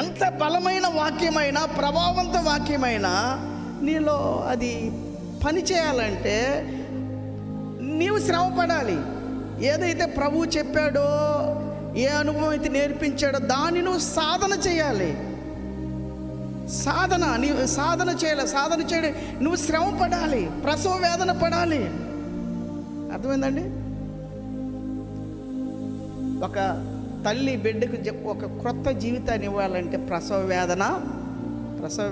ఎంత బలమైన వాక్యమైనా, ప్రభావవంత వాక్యమైనా నీలో అది పని చేయాలంటే నీవు శ్రమ పడాలి. ఏదైతే ప్రభువు చెప్పాడో, ఏ అనుభవం అయితే నేర్పించాడో దాన్ని నువ్వు సాధన చేయాలి. నీవు సాధన చేయాలి. సాధన చేయడం నువ్వు శ్రమ పడాలి, ప్రసవ వేదన పడాలి. అర్థమైందండి? ఒక తల్లి బిడ్డకు ఒక క్రొత్త జీవితాన్ని ఇవ్వాలంటే ప్రసవ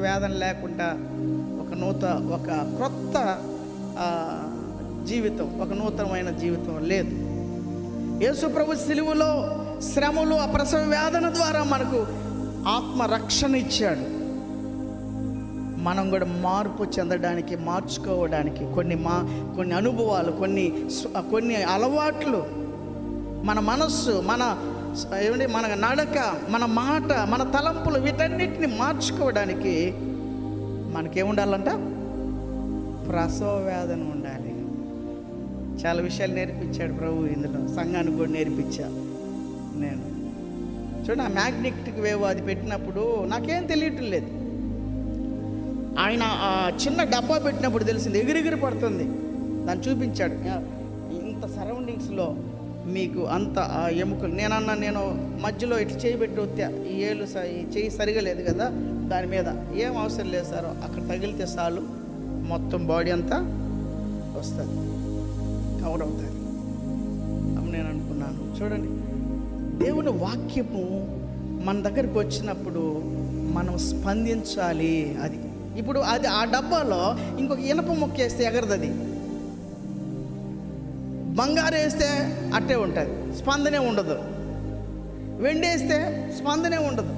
వేదన లేకుండా ఒక క్రొత్త జీవితం, ఒక నూతనమైన జీవితం లేదు. యేసు ప్రభు సిలువలో శ్రమలు, ఆ ప్రసవ వేదన ద్వారా మనకు ఆత్మరక్షణ ఇచ్చాడు. మనం కూడా మార్పు చెందడానికి, మార్చుకోవడానికి కొన్ని అనుభవాలు, కొన్ని అలవాట్లు, మన మనస్సు, మన నడక, మన మాట, మన తలంపులు, వీటన్నిటిని మార్చుకోవడానికి మనకేముండాలంట? ప్రసవ వేదన ఉండాలి. చాలా విషయాలు నేర్పించాడు ప్రభు ఇందులో. సంఘానికి కూడా నేర్పించా నేను. చూడండి, ఆ మ్యాగ్నెటిక్ వేవ్ అది పెట్టినప్పుడు నాకేం తెలియటం లేదు. ఆయన ఆ చిన్న డబ్బా పెట్టినప్పుడు తెలిసింది, ఎగిరెగిరి పడుతుంది. దాన్ని చూపించాడు. ఇంత సరౌండింగ్స్లో మీకు అంత ఆ ఎముకలు. నేను మధ్యలో ఇట్లా చేయబెట్టి వస్తే ఈ చేయి సరిగా లేదు కదా, దాని మీద ఏం అవసరం లేదు సార్, అక్కడ తగిలితే చాలు మొత్తం బాడీ అంతా వస్తుంది, కవర్ అవుతుంది. అప్పుడు నేను అనుకున్నాను, చూడండి, దేవుని వాక్యము మన దగ్గరికి వచ్చినప్పుడు మనం స్పందించాలి. అది ఇప్పుడు ఆ డబ్బాలో ఇంకొక ఇనప ముక్క వేస్తే ఎగరదు, అది బంగారు వేస్తే అట్టే ఉంటుంది, స్పందనే ఉండదు. వెండి వేస్తే స్పందనే ఉండదు.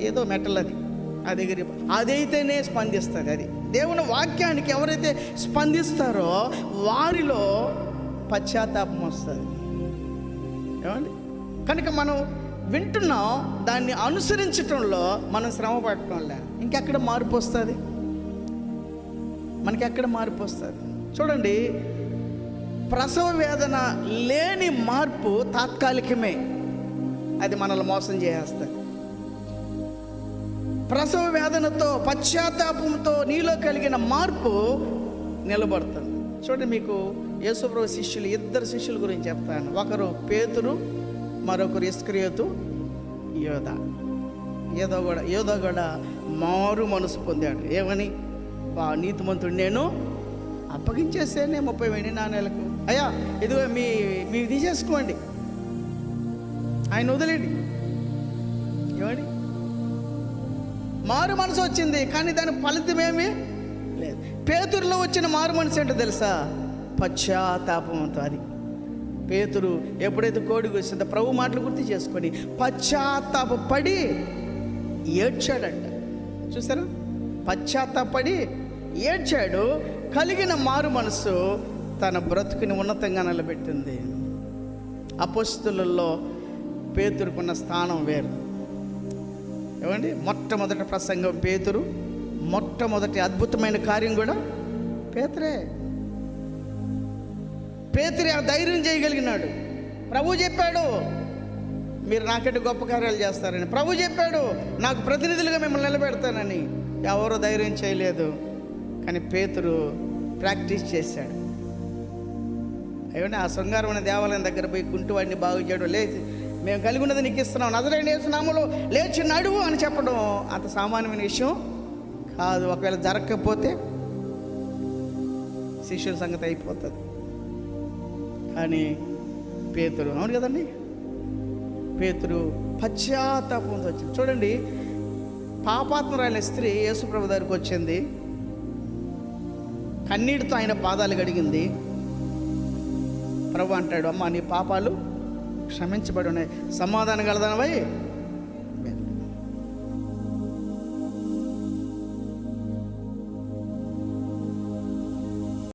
ఏదో మెటల్, అది ఎగిరి, అదైతేనే స్పందిస్తుంది. అది దేవుని వాక్యానికి ఎవరైతే స్పందిస్తారో వారిలో పశ్చాత్తాపం వస్తుంది. ఏమండి? కనుక మనం వింటున్నాం, దాన్ని అనుసరించటంలో మనం శ్రమ పడటంలే, ఇంకెక్కడ మార్పు వస్తుంది? మనకెక్కడ మార్పు వస్తుంది? చూడండి, ప్రసవ వేదన లేని మార్పు తాత్కాలికమే, అది మనల్ని మోసం చేసేస్తుంది. ప్రసవ వేదనతో, పశ్చాత్తాపంతో నీలో కలిగిన మార్పు నిలబడుతుంది. చూడండి, మీకు యేసుప్రభు శిష్యులు, ఇద్దరు శిష్యుల గురించి చెప్తాను. ఒకరు పేతురు, మరొకరు ఇస్కరియోతు యోధ కూడా మారు మనసు పొందాడు. ఏమని? నీతిమంతుడు నేను అప్పగించేస్తేనే 30 వెండి నాణేలకు, అయ్యా ఇదిగో మీ తీసేసుకోండి, ఆయన వదిలేండి. ఏమండి? మారు మనసు వచ్చింది, కానీ దాని ఫలితమేమీ లేదు. పేతురులో వచ్చిన మారు మనసు ఏంటో తెలుసా? పశ్చాత్తాపంతో. అది పేతురు ఎప్పుడైతే కోడికి వచ్చిందో ప్రభు మాటలు గుర్తు చేసుకొని పశ్చాత్తాపడి ఏడ్చాడంట. చూసారా? పశ్చాత్తాపడి ఏడ్చాడు. కలిగిన మారు మనసు తన బ్రతుకుని ఉన్నతంగా నిలబెట్టింది. అపోస్తలుల్లో పేతురుకున్న స్థానం వేరు. ఏమండి? మొట్టమొదటి ప్రసంగం పేతురు, మొట్టమొదటి అద్భుతమైన కార్యం కూడా పేతురే. పేతురే ఆ ధైర్యం చేయగలిగినాడు. ప్రభు చెప్పాడు, మీరు నాకంటే గొప్ప కార్యాలు చేస్తారని. ప్రభు చెప్పాడు, నాకు ప్రతినిధులుగా మిమ్మల్ని నిలబెడతానని. ఎవరో ధైర్యం చేయలేదు, కానీ పేతురు ప్రాక్టీస్ చేశాడు. ఏమంటే? ఆ శృంగారం అనే దేవాలయం దగ్గర పోయి కుంటివాడిని బాగు చేయడం, లేచి మేము కలిగి ఉన్నది నీకు ఇస్తున్నాం, నజరేయుని యేసు నామములో లేచి నడువు అని చెప్పడం అంత సామాన్యమైన విషయం కాదు. ఒకవేళ జరగకపోతే శిష్యుల సంగతి అయిపోతుంది. కానీ పేతురు, అవును కదండి, పేతురు పశ్చాత్తాపంతో వచ్చింది. చూడండి, పాపాత్మురాలైన స్త్రీ యేసుప్రభు దగ్గరికి వచ్చింది, కన్నీటితో ఆయన పాదాలు కడిగింది. ప్రభు అంటాడు, అమ్మ నీ పాపాలు క్షమించబడి ఉన్నాయి, సమాధానం కలదనవై